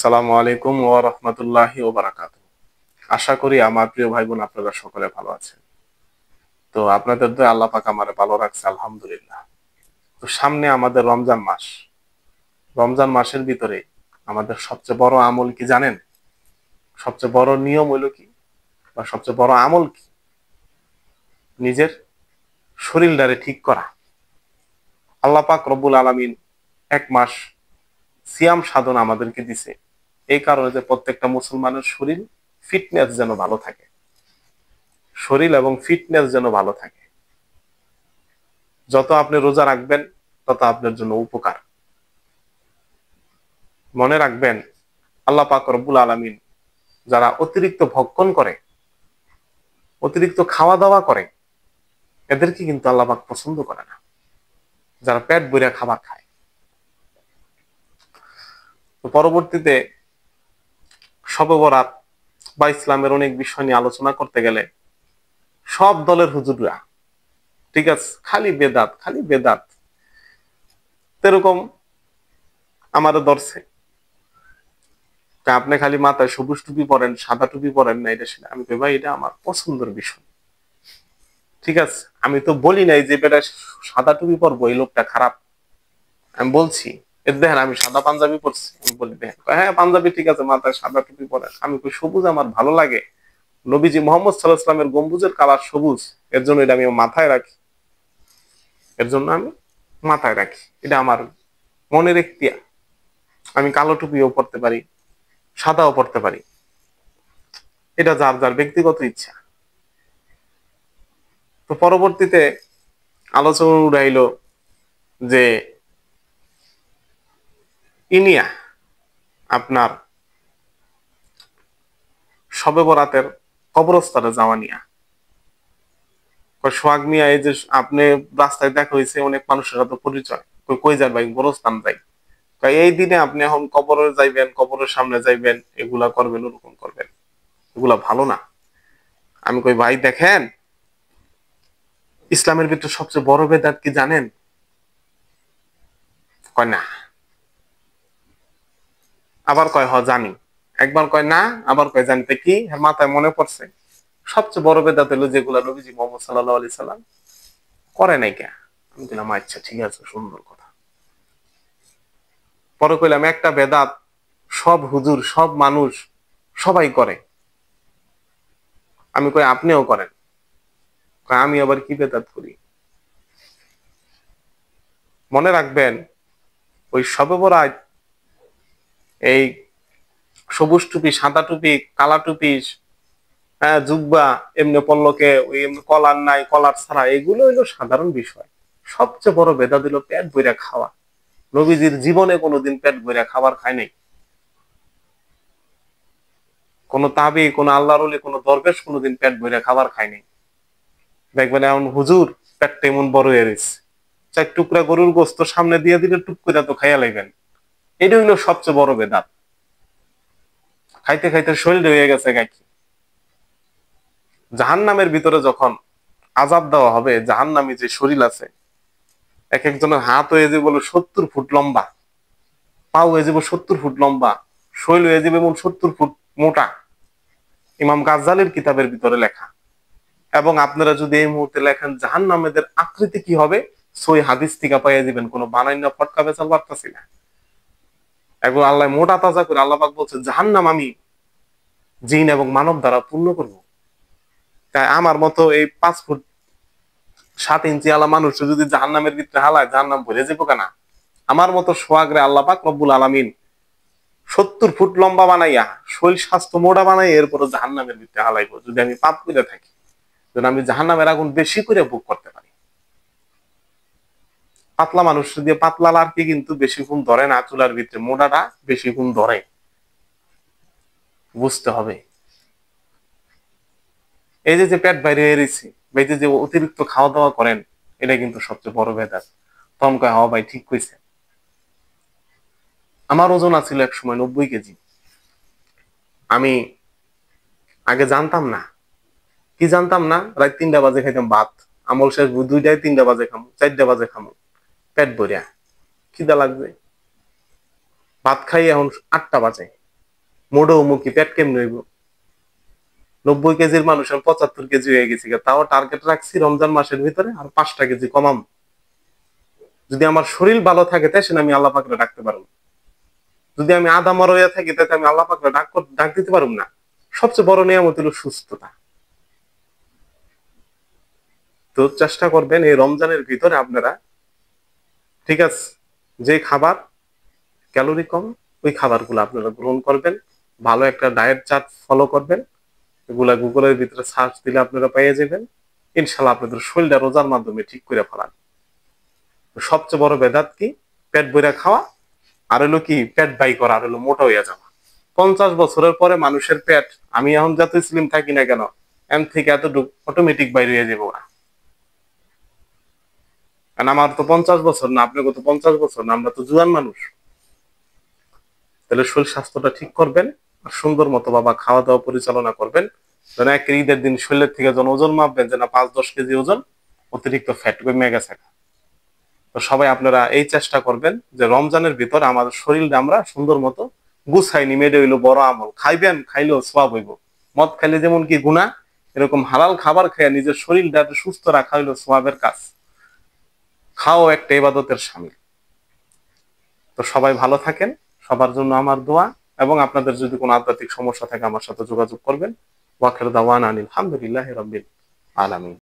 আসসালামু আলাইকুম ওয়া রাহমাতুল্লাহি ওয়া বারাকাতুহু। আশা করি আমার প্রিয় ভাই বোন আপনারা সকলে ভালো আছেন। তো আপনাদের দয়ায় আল্লাহ পাক আমারে ভালো রাখছে আলহামদুলিল্লাহ। তো সামনে আমাদের রমজান মাস। রমজান মাসের ভিতরে আমাদের সবচেয়ে বড় আমল কি জানেন? সবচেয়ে বড় নিয়ম হইল কি বা সবচেয়ে বড় আমল কি? নিজের শরীরটারে ঠিক করা। আল্লাহ পাক রব্বুল আলামিন এক মাস সিয়াম সাধনা আমাদেরকে দিছে। এই কারণে যে প্রত্যেকটা মুসলমানের শরীর ফিটনেস যেন ভালো থাকে। শরীর এবং ফিটনেস যেন ভালো থাকে। যত আপনি রোজা রাখবেন তত আপনার জন্য উপকার। মনে রাখবেন আল্লাহ পাক রব্বুল আলামিন যারা অতিরিক্ত ভক্ষণ করে, অতিরিক্ত খাওয়া দাওয়া করে, এদেরকে কিন্তু আল্লাহ পাক পছন্দ করে না। যারা পেট ভরে খাবার খায়। তো পরবর্তীতে শবে বরাত বা ইসলামের অনেক বিষয় নিয়ে আলোচনা করতে গেলে সব দলের হুজুররা, ঠিক আছে, খালি বেদাত খালি বেদাত, এরকম আমারও ধরছে। আপনি খালি মাথায় সবুজ টুপি পরেন, সাদা টুপি পরেন না, এটা সেটা। আমি কই ভাই এটা আমার পছন্দের বিষয়, ঠিক আছে। আমি তো বলি নাই যে বেটা সাদা টুপি পরবো এই লোকটা খারাপ। আমি বলছি এর দেখেন আমি সাদা পাঞ্জাবি পরছি, আমি বলি দেখেন হ্যাঁ পাঞ্জাবি ঠিক আছে, মাথায় সাদা টুপি পরেন। আমি কই সবুজ আমার ভালো লাগে, নবীজি মোহাম্মদ সাল্লাল্লাহু আলাইহি ওয়াসাল্লামের গম্বুজের কালার সবুজ, এর জন্য এটা আমি মাথায় রাখি, এর জন্য আমি মাথায় রাখি, এটা আমার মনের এখতিয়ার। আমি কালো টুপিও পরতে পারি, সাদাও পরতে পারি, এটা যার যার ব্যক্তিগত ইচ্ছা। তো পরবর্তীতে আলোচনা উঠাইলো যে ইনিয়া আপনার শবে বরাতের কবরস্থানে যাওয়া নিয়া। সোহাগ মিয়া, এই যে আপনি রাস্তায় দেখা হয়েছে অনেক মানুষের সাথে পরিচয়, কই যান ভাই? গোরস্থান যাই। এই দিনে আপনি এখন কবরে যাইবেন, কবরের সামনে যাইবেন, এগুলা করবেন, ওরকম করবেন, এগুলা ভালো না। আমি কই ভাই দেখেন, ইসলামের ভিতরে সবচেয়ে বড় বেদাত কি জানেন? কয় না। আবার কয় হ জানি। একবার কয় না, আবার কয় জানতে কি মাথায় মনে পড়ছে সবচেয়ে বড় বেদাত হলো যেগুলা নবীজি মুহাম্মদ সাল্লাল্লাহু আলাইহি সাল্লাম করে নাই কে। আমি বললাম আচ্ছা ঠিক আছে, সুন্দর কথা। পরে কইলাম একটা বেদাত সব হুজুর, সব মানুষ, সবাই করে। আমি কই আপনিও করেন। আমি আবার কি বেদাত করি? মনে রাখবেন ওই শবে বরাত, এই সবুজ টুপি, সাদা টুপি, কালা টুপি, হ্যাঁ জুব্বা এমনি পল্লকে ওই এমনি কলার নাই, কলার ছাড়া, এগুলো হইলো সাধারণ বিষয়। সবচেয়ে বড় বেদাত হইলো পেট ভরে খাওয়া। নবীজির জীবনে কোনোদিন পেট ভরে খাবার খায় নাই। কোন তাবি, কোন আল্লাহর ওলি, কোন দরবেশ কোনোদিন পেট ভরে খাবার খায় নাই। দেখবেন এমন হুজুর পেটটা এমন বড় হয়ে গেছে, 4 টুকরা গরুর গোস্ত সামনে দিয়ে দিলে টুক করে তো খাইয়া লাইবেন। এটা হইলো সবচেয়ে বড় বেদাত। খাইতে খাইতে শরীর হয়ে গেছে গাকি। জাহান্নামের ভিতরে যখন আযাব দেওয়া হবে, জাহান্নামী যে শরীর আছে, এক একজনের হাত হয়ে যাবে বলে 70 ফুট লম্বা, পাও হয়ে যাবে 70 ফুট লম্বা, শরীর হয়ে যাবে এমন 70 ফুট মোটা। ইমাম গাজ্জালির কিতাবের ভিতরে লেখা। এবং আপনারা যদি এই মুহূর্তে লেখেন জাহান্নামীদের আকৃতি কি হবে, সই হাদিস থেকে পাইয়া দিবেন, কোনো বানাইন্য ফটকা বেচাল পারতাছি না। এখন আল্লাহ মোটা তাজা করে আল্লাহ পাক বলছে জাহান্নাম আমি জিন এবং মানব দ্বারা পূর্ণ করব। তাই আমার মতো এই 5 ফুট 7 ইঞ্চি আলা মানুষ যদি জাহান্নামের ভিতরে হালায়, জাহান্নাম ভরে যাবো কেনা? আমার মতো সোয়াগরে আল্লাহ পাক রব্বুল আলামিন 70 ফুট লম্বা বানাইয়া শরীর স্বাস্থ্য মোটা বানাই এরপরে জাহান্নামের ভিতরে হালাইবো, যদি আমি পাপ করে থাকি, যেন আমি জাহান্নামের আগুন বেশি করে ভোগ করতে পারি। পাতলা মানুষ দিয়ে পাতলা লাড়কি কিন্তু বেশিক্ষণ ধরে না, চুলার ভিতরে মোটাটা বেশিক্ষণ ধরে, বুঝতে হবে। এই যে যে পেট বাইরে এসেছি, এই যে যে অতিরিক্ত খাওয়া দাওয়া করেন, এটা কিন্তু সবচেয়ে বড় বেদাত। তখন কয় হ্যাঁ ভাই ঠিক কইছে। আমার ওজন আছিল এক সময় 90 কেজি। আমি আগে জানতাম না, কি জানতাম না, রাত 3টা বাজে খাইতাম ভাত, আমল শেষ 2টায় 3টা বাজে খামো, 4টা বাজে খামো, পেট ভরিয়া, খিদা লাগবে, ভাত খাই এখন 8টা বাজে। মোড়ো মুখী পেট কেমন হইব? 90 কেজির মানুষ আমি 75 কেজি হয়ে গেছি, তাও টার্গেট রাখছি রমজান মাসের ভিতরে আর 5টা কেজি কমাম। যদি আমার শরীর ভালো থাকে তাই আমি আল্লাহ পাকরে ডাকতে পারবো। যদি আমি আদা মর হয়ে থাকি তাতে আমি আল্লাহ পাকরে ডাক দিতে পারবো না। সবচেয়ে বড় নিয়ামত হলো সুস্থতা। তো চেষ্টা করবেন এই রমজানের ভিতরে আপনারা, ঠিক আছে, যে খাবার ক্যালোরি কম ওই খাবারগুলো আপনারা গ্রহণ করবেন। ভালো একটা ডায়েট চার্ট ফলো করবেন। এগুলা গুগলের ভিতরে সার্চ দিলে আপনারা পেয়ে যাবেন। ইনশাল্লাহ আপনাদের শরীরটা রোজার মাধ্যমে ঠিক করে ফেলান। সবচেয়ে বড় বেদাত কি? পেট ভরে খাওয়া, আর হলো কি পেট বাই করা, আর হলো মোটা হইয়া যাওয়া। 50 বছরের পরে মানুষের পেট, আমি এখন যত স্লিম থাকি না কেন, এম থেকে এতটুকু অটোমেটিক বাইরে হয়ে যাবো না। কারণ আমার তো 50 বছর না, আপনাকে তো 50 বছর না, আমরা তো জুয়ান মানুষ। তাহলে শরীর স্বাস্থ্যটা ঠিক করবেন আর সুন্দর মতো বাবা খাওয়া দাওয়া পরিচালনা করবেন। যেন এক ঈদের দিন শরীরের থেকে যেন ওজন মাপবেন যেন 5-10 কেজি ওজন অতিরিক্ত ফ্যাট কমে গেছে। তো সবাই আপনারা এই চেষ্টা করবেন যে রমজানের ভিতরে আমাদের শরীরটা আমরা সুন্দর মতো গুছাই নি। মেডে হইলো বড় আমল, খাইবেন খাইলেও সোয়াব হইব। মদ খাইলে যেমন কি গুনাহ, এরকম হালাল খাবার খেয়ে নিজের শরীরটা সুস্থ রাখা হইলো সোয়াবের কাজ। খাও একটা ইবাদতের শামিল। তো সবাই ভালো থাকেন, সবার জন্য আমার দোয়া। এবং আপনাদের যদি কোনো আধ্যাত্মিক সমস্যা থাকে আমার সাথে যোগাযোগ করবেন। ওয়াখির দাওয়ানা আলহামদুলিল্লাহি রাব্বিল আলামিন।